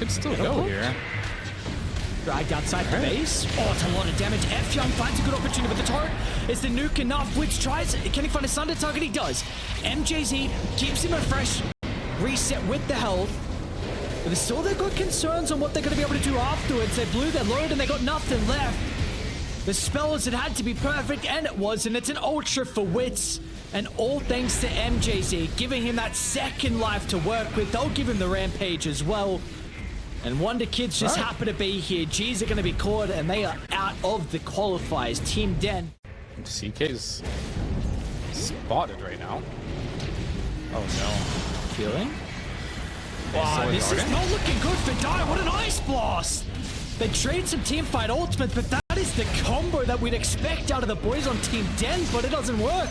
could still go here. Dragged outside the base. Oh, it's a lot of damage. F-Young finds a good opportunity with the turret. Is the nuke enough? Witch tries. Can he find a Thunder target? He does. MJZ keeps him a fresh reset with the health. But there's still they've got concerns on what they're going to be able to do afterwards. They blew their load and they got nothing left. The spells, it had to be perfect, and it was. And it's an ultra for Wits. And all thanks to MJZ, giving him that second life to work with. They'll give him the rampage as well. And Wonder Kids just happen to be here. G's are going to be caught, and they are out of the qualifiers. Team Den. CK's spotted right now. Oh no. Feeling? Wow, this is not looking good for Die. What an ice blast! They trade some teamfight ultimate, but that is the combo that we'd expect out of the boys on Team Den, but it doesn't work.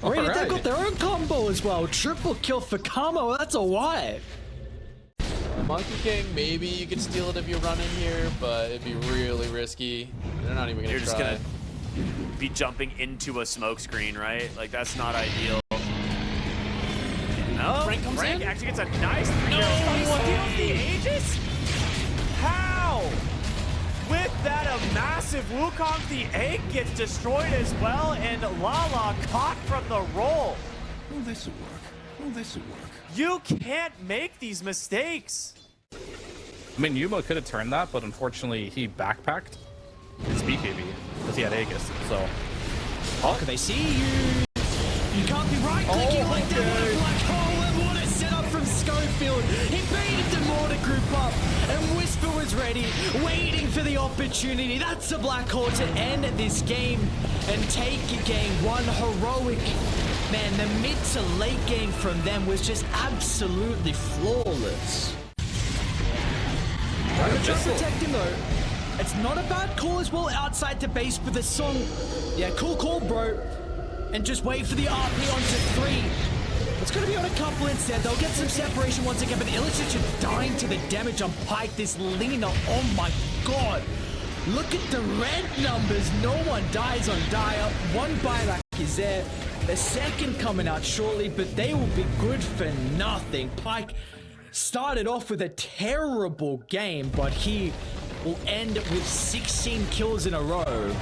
Already, they've got their own combo as well. Triple kill for Kamo. That's a wipe. Monkey King, maybe you could steal it if you run in here, but it'd be really risky. They're not even gonna You're just try. gonna be jumping into a smoke screen, right? Like, that's not ideal. No, Frank comes in? actually gets a nice 3-0. He steals the Aegis? How? With that, a massive Wukong, the egg gets destroyed as well, and Lala caught from the roll. Will this work? Will this work? You can't make these mistakes. I mean, Yuma could have turned that, but unfortunately he backpacked his BKB because he had Aegis. So, oh, can they see you? You can't be right-clicking like that. What a black hole, and what a setup from Schofield. He baited them all to group up, and Whisper was ready, waiting for the opportunity. That's a black hole to end this game and take game one. Heroic. Man, the mid to late game from them was just absolutely flawless. Just protect him though. It's not a bad call as well outside the base, but the song, yeah, cool call, bro. And just wait for the RP onto 3. It's going to be on a couple instead. They'll get some separation once again, but Illich just dying to the damage on Payk. This Lina, oh my god. Look at the red numbers. No one dies on Dire. One buyback is there. The second coming out shortly, but they will be good for nothing. Payk started off with a terrible game, but he will end with 16 kills in a row.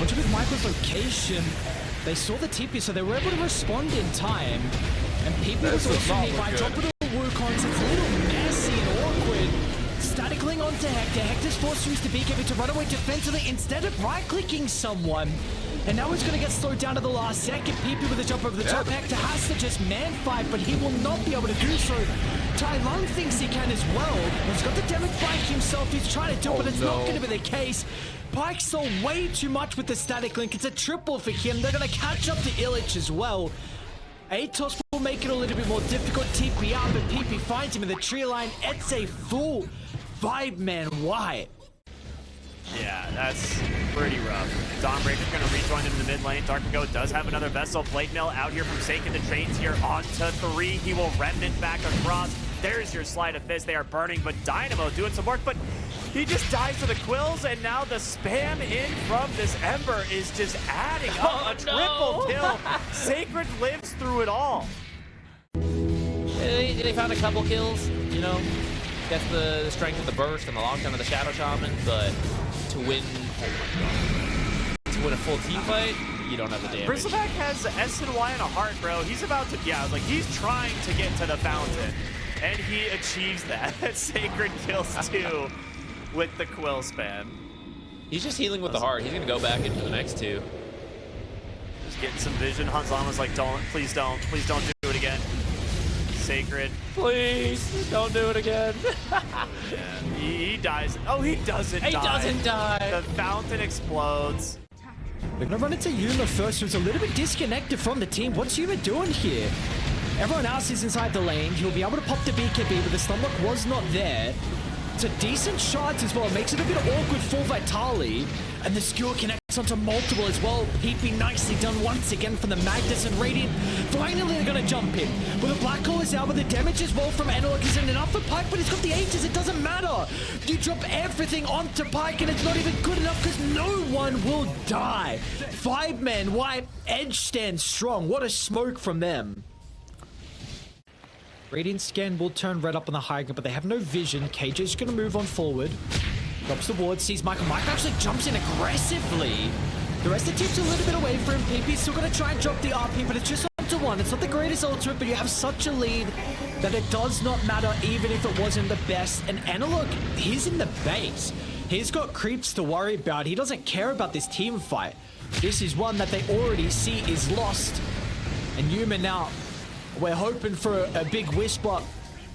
Onto with Michael's location, they saw the TP, so they were able to respond in time. And people was also nearby. Drop of the Wukongs, it's a little messy and awkward. Staticling onto Hector. Hector's forced to use the BKB to run away defensively instead of right-clicking someone. And now he's going to get slowed down to the last second. PP with a jump over the top. Hector has to just man-fight, but he will not be able to do so. Tai Lung thinks he can as well. He's got the damage Payk himself. He's trying to do it, but it's not going to be the case. Payk saw way too much with the static link. It's a triple for him. They're going to catch up to Illich as well. Atos will make it a little bit more difficult. TP out, but PP finds him in the tree line. It's a full 5-man wipe. Yeah, that's pretty rough. Dawnbreaker's going to rejoin him in the mid lane. Darkago does have another vessel. Blade Mill out here from Seiken. The trades here onto 3. He will remnant back across. There's your sleight of fist. They are burning, but Dynamo doing some work, but he just dies to the quills, and now the spam in from this Ember is just adding up. A triple kill. Sacred lives through it all. They found a couple kills, you know. That's the strength of the burst and the long term of the Shadow Shaman, but to win, a full team fight, you don't have the damage. Bristleback has S and Y and a heart, bro. He's about to, like he's trying to get to the fountain, and he achieves that. Sacred kills 2 with the quill span. He's just healing with the heart. He's gonna go back into the next 2. Just getting some vision. Hanzama's like, please don't do it again. Sacred. Please, don't do it again. Yeah, he dies. Oh, he doesn't die. He doesn't die. The fountain explodes. They're gonna run into Yuma first, who's a little bit disconnected from the team. What's Yuma doing here? Everyone else is inside the lane. He'll be able to pop the BKB, but the stunlock was not there. It's a decent shot as well. It makes it a bit awkward for Vitali. And the skewer connects onto multiple as well. PP nicely done once again from the Magnus and Radiant. Finally, they're going to jump in. But the Black Hole is out, but the damage as well from Analog isn't enough for Payk, but he's got the Aegis. It doesn't matter. You drop everything onto Payk, and it's not even good enough because no one will die. 5-man wipe. Edge stands strong. What a smoke from them. Radiant scan will turn red up on the high ground, but they have no vision. KJ's gonna move on forward. Drops the ward, sees Michael. Michael actually jumps in aggressively. The rest of the team's a little bit away from him. PP's still gonna try and drop the RP, but it's just onto one. It's not the greatest ultimate, but you have such a lead that it does not matter even if it wasn't the best. And Analog, he's in the base. He's got creeps to worry about. He doesn't care about this team fight. This is one that they already see is lost. And Yuma now, we're hoping for a big whisper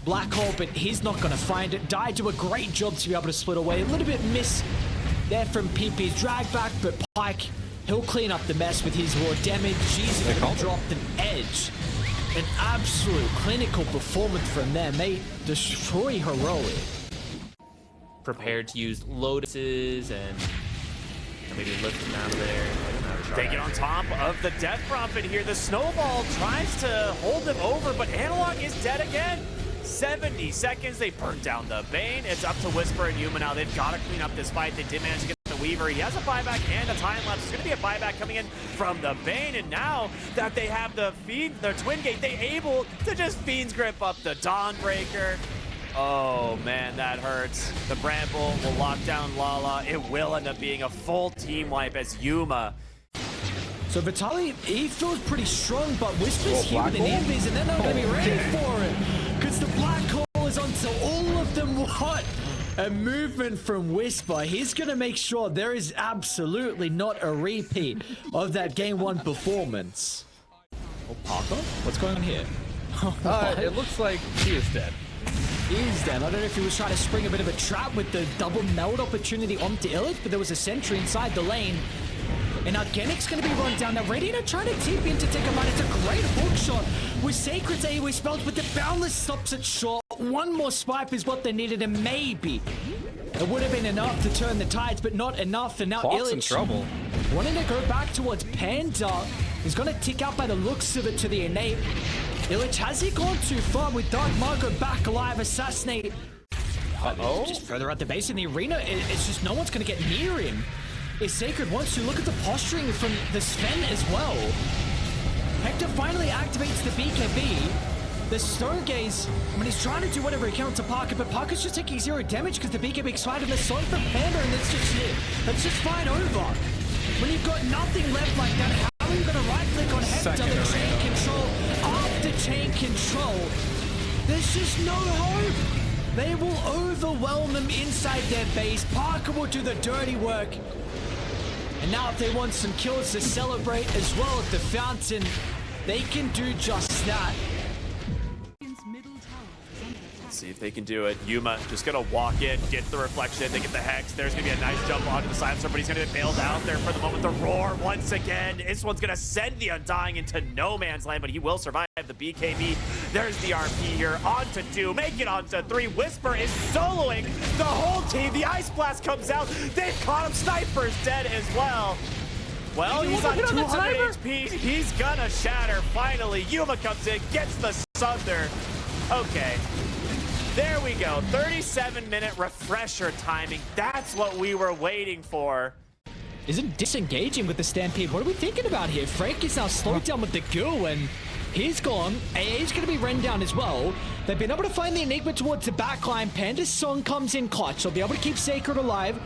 black hole, but he's not going to find it. Dai do a great job to be able to split away. A little bit miss there from PP's drag back, but Payk, he'll clean up the mess with his raw damage. Jesus dropped an edge. An absolute clinical performance from them. They destroy Heroic. Prepared to use Lotuses and maybe lift him out of there. They get on top of the Death Prophet here. The Snowball tries to hold them over, but Analog is dead again. 70 seconds, they burn down the Bane. It's up to Whisper and Yuma now. They've got to clean up this fight. They did manage to get the Weaver. He has a buyback and a time lapse. There's going to be a buyback coming in from the Bane, and now that they have the Twin Gate, they're able to just Fiend's Grip up the Dawnbreaker. Oh man, that hurts. The Bramble will lock down Lala. It will end up being a full team wipe as Yuma. So Vitaly, he feels pretty strong, but Whisper's here with an invis, and they're not going to be ready for it. Because the black hole is on, so all of them want a movement from Whisper. He's going to make sure there is absolutely not a repeat of that game one performance. Oh, Parker? What's going on here? It looks like he is dead. Is dead. I don't know if he was trying to spring a bit of a trap with the double meld opportunity onto Illich, but there was a sentry inside the lane. And now Gennic's going to be run down. Now Radiant are trying to TP in to take a bite. It's a great hook shot with Sacred's AoE spells, but the Boundless stops it short. One more swipe is what they needed, and maybe it would have been enough to turn the tides, but not enough. And now Clock's in Illich trouble. wanting to go back towards Panda. He's going to tick out by the looks of it to the innate. Illich, has he gone too far with Dark Marco back alive, assassinate? Just further out the base in the arena, it's just no one's going to get near him. If Sacred wants to, look at the posturing from the Sven as well. Hector finally activates the BKB. The Stone Gaze, I mean, he's trying to do whatever he can to Parker, but Parker's just taking 0 damage because the BKB expired, the Song from Panda, and that's just it. That's just fine over. When you've got nothing left like that, how are you going to right-click on Hector, the chain control, after chain control? There's just no hope. They will overwhelm them inside their base. Parker will do the dirty work. And now if they want some kills to celebrate as well at the fountain, they can do just that. Let's see if they can do it. Yuma just gonna walk in, get the reflection, they get the Hex. There's gonna be a nice jump onto the silencer, but he's gonna get bailed out there for the moment. The Roar once again. This one's gonna send the Undying into no man's land, but he will survive the BKB. There's the RP here, onto 2, make it onto 3. Whisper is soloing the whole team. The Ice Blast comes out. They've caught him. Sniper's dead as well. Well, he's on 200 HP. He's gonna shatter finally. Yuma comes in, gets the Sunder. Okay. There we go. 37-minute refresher timing. That's what we were waiting for. Isn't disengaging with the Stampede. What are we thinking about here? Frank is now slowed down with the Goo, and he's gone. AA's going to be run down as well. They've been able to find the Enigma towards the backline. Panda's Song comes in clutch. They'll be able to keep Sacred alive.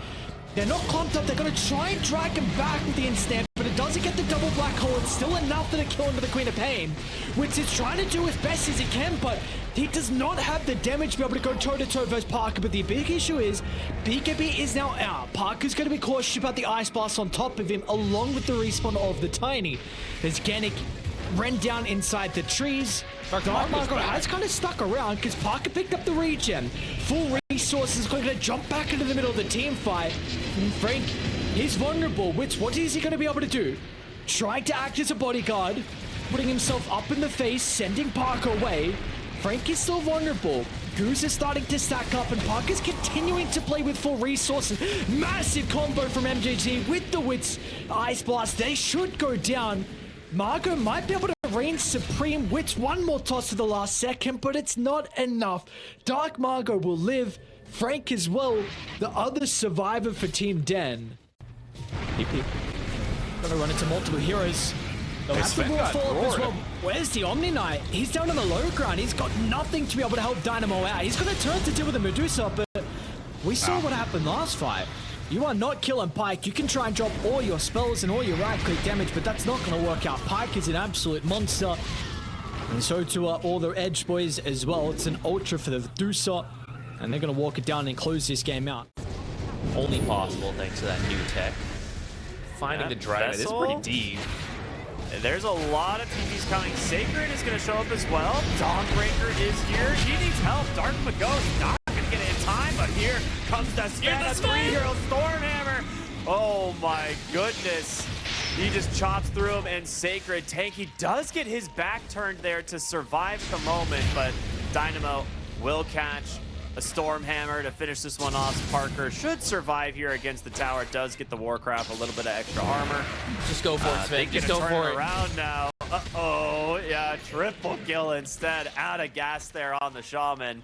They're not clumped up. They're going to try and drag him back with the instant, but it doesn't get the double black hole. It's still enough to kill him to the Queen of Pain, which is trying to do as best as he can, but he does not have the damage to be able to go toe-to-toe versus Parker. But the big issue is BKB is now out. Parker's going to be cautious about the Ice Blast on top of him, along with the respawn of the Tiny. As Gannick ran down inside the trees. Dark Marco has kind of stuck around because Parker picked up the regen. Full resources, going to jump back into the middle of the team fight. And Frank is vulnerable. What is he going to be able to do? Trying to act as a bodyguard, putting himself up in the face, sending Parker away. Frank is still vulnerable. Goose is starting to stack up, and Parker's continuing to play with full resources. Massive combo from MJG with the Wits Ice Blast. They should go down. Margo might be able to reign supreme. Wits one more toss to the last second, but it's not enough. Dark Margo will live. Frank as well, the other survivor for Team Den. PP. Gonna run into multiple heroes. They'll have to Sven roll got forward as roared. well. Where's the Omni Knight? He's down on the low ground. He's got nothing to be able to help Dynamo out. He's got a turn to deal with the Medusa, but we saw what happened last fight. You are not killing Payk. You can try and drop all your spells and all your right-click damage, but that's not going to work out. Payk is an absolute monster. And so to all the Edge boys as well. It's an ultra for the Medusa, and they're going to walk it down and close this game out. Only possible thanks to that new tech. Finding the dragon is pretty deep. There's a lot of TPs coming. Sacred is going to show up as well. Dawnbreaker is here. He needs help. Dark Magos not going to get it in time, but here comes the Sven, a 3-hero Stormhammer. Oh my goodness. He just chops through him, and Sacred Tank, he does get his back turned there to survive the moment, but Dynamo will catch a Stormhammer to finish this one off. Parker should survive here against the tower. Does get the Warcraft a little bit of extra armor. Just go for it, Sven. Just Just go for it. around now. Uh-oh, yeah, triple kill instead. Out of gas there on the Shaman.